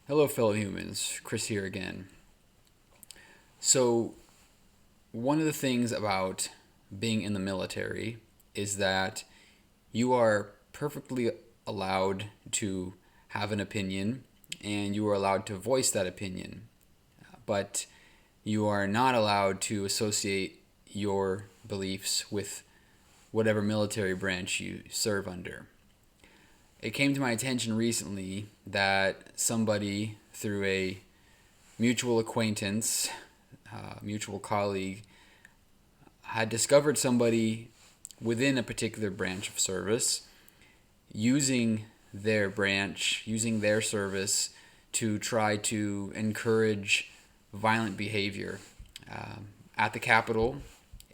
Hello, fellow humans. Chris here again. So, one of the things about being in the military is that you are perfectly allowed to have an opinion and you are allowed to voice that opinion. But you are not allowed to associate your beliefs with whatever military branch you serve under. It came to my attention recently that somebody, through a mutual acquaintance, mutual colleague, had discovered somebody within a particular branch of service using their branch, using their service to try to encourage violent behavior at the Capitol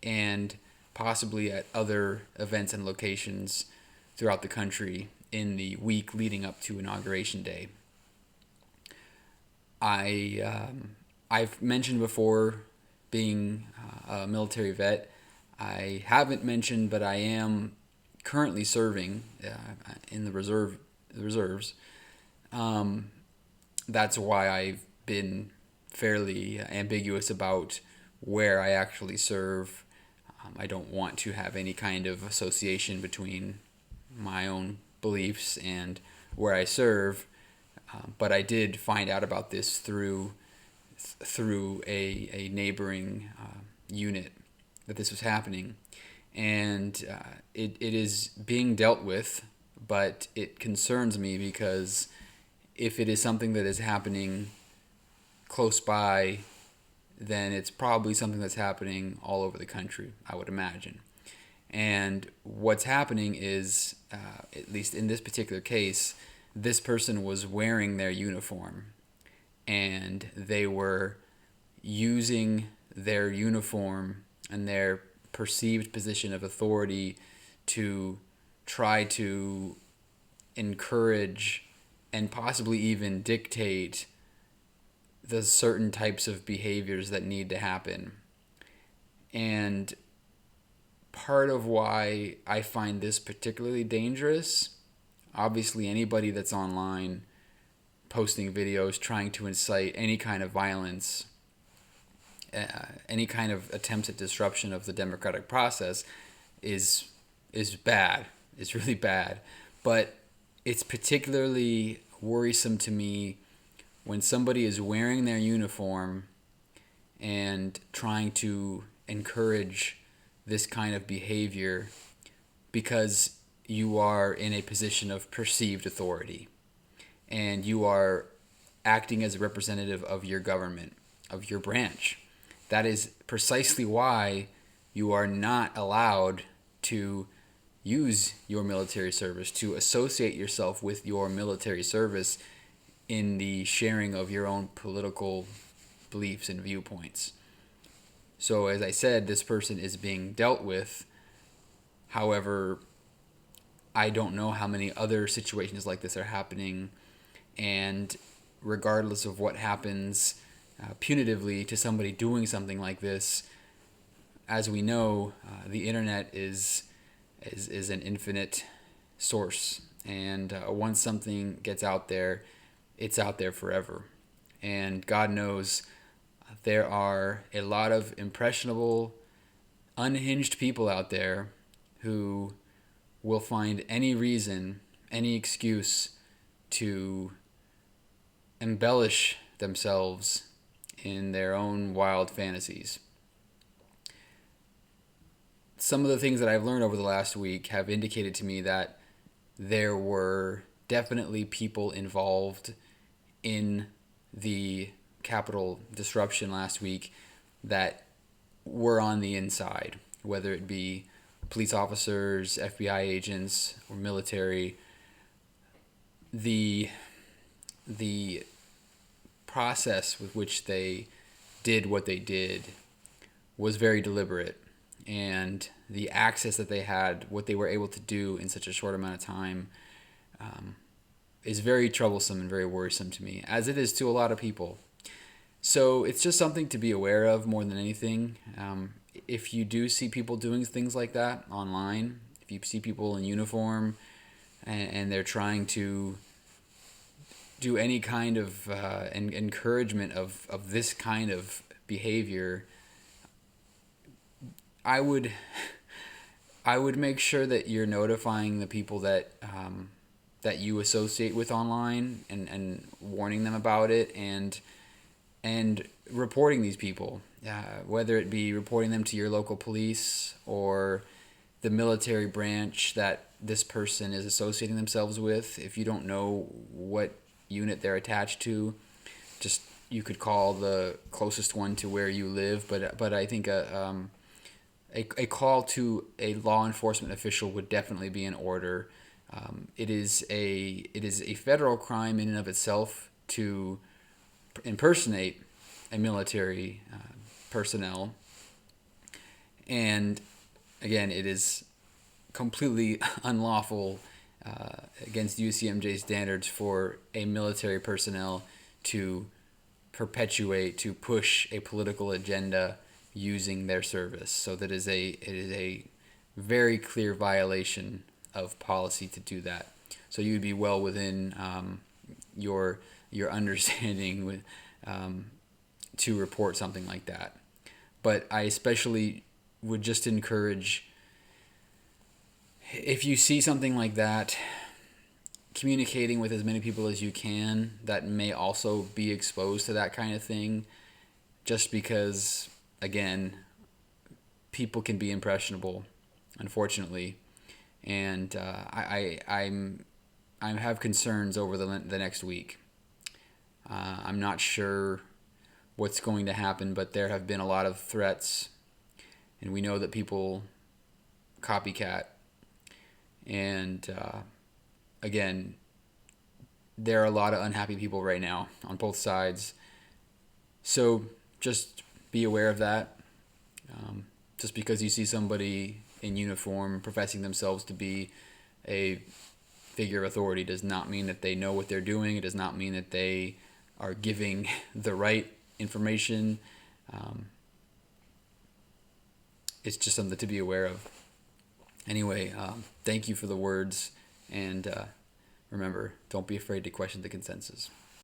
and possibly at other events and locations throughout the country in the week leading up to Inauguration Day. I've mentioned before being a military vet. I haven't mentioned, but I am currently serving in the reserves. That's why I've been fairly ambiguous about where I actually serve. I don't want to have any kind of association between my own beliefs and where I serve. But I did find out about this through a neighboring unit that this was happening, and it is being dealt with. But it concerns me because if it is something that is happening close by, then it's probably something that's happening all over the country, I would imagine. And what's happening is, at least in this particular case, this person was wearing their uniform and they were using their uniform and their perceived position of authority to try to encourage and possibly even dictate the certain types of behaviors that need to happen. And part of why I find this particularly dangerous, obviously anybody that's online posting videos trying to incite any kind of violence, any kind of attempts at disruption of the democratic process is bad. It's really bad. But it's particularly worrisome to me when somebody is wearing their uniform and trying to encourage this kind of behavior because you are in a position of perceived authority and you are acting as a representative of your government, of your branch. That is precisely why you are not allowed to use your military service, to associate yourself with your military service in the sharing of your own political beliefs and viewpoints. So, as I said, this person is being dealt with. However, I don't know how many other situations like this are happening, and regardless of what happens punitively to somebody doing something like this, as we know, the internet is an infinite source, and once something gets out there, it's out there forever. And God knows there are a lot of impressionable, unhinged people out there who will find any reason, any excuse to embellish themselves in their own wild fantasies. Some of the things that I've learned over the last week have indicated to me that there were definitely people involved in the Capitol disruption last week that were on the inside, whether it be police officers, FBI agents, or military. The process with which they did what they did was very deliberate, and the access that they had, what they were able to do in such a short amount of time, is very troublesome and very worrisome to me, as it is to a lot of people. So it's just something to be aware of more than anything. If you do see people doing things like that online, if you see people in uniform and they're trying to do any kind of encouragement of this kind of behavior, I would make sure that you're notifying the people that that you associate with online, and warning them about it, and reporting these people, whether it be reporting them to your local police or the military branch that this person is associating themselves with. If you don't know what unit they're attached to, just you could call the closest one to where you live. But I think a call to a law enforcement official would definitely be in order. It is a federal crime in and of itself to impersonate a military personnel, and again, it is completely unlawful against UCMJ standards for a military personnel to push a political agenda using their service. So that it is a very clear violation of policy to do that. So you would be well within your understanding with to report something like that. But I especially would just encourage, if you see something like that, communicating with as many people as you can that may also be exposed to that kind of thing, just because, again, people can be impressionable, unfortunately, and I have concerns over the next week. I'm not sure what's going to happen, but there have been a lot of threats, and we know that people copycat. And again, there are a lot of unhappy people right now on both sides. So just be aware of that. Just because you see somebody in uniform professing themselves to be a figure of authority does not mean that they know what they're doing. It does not mean that they are giving the right information. It's just something to be aware of. Anyway, thank you for the words, and remember, don't be afraid to question the consensus.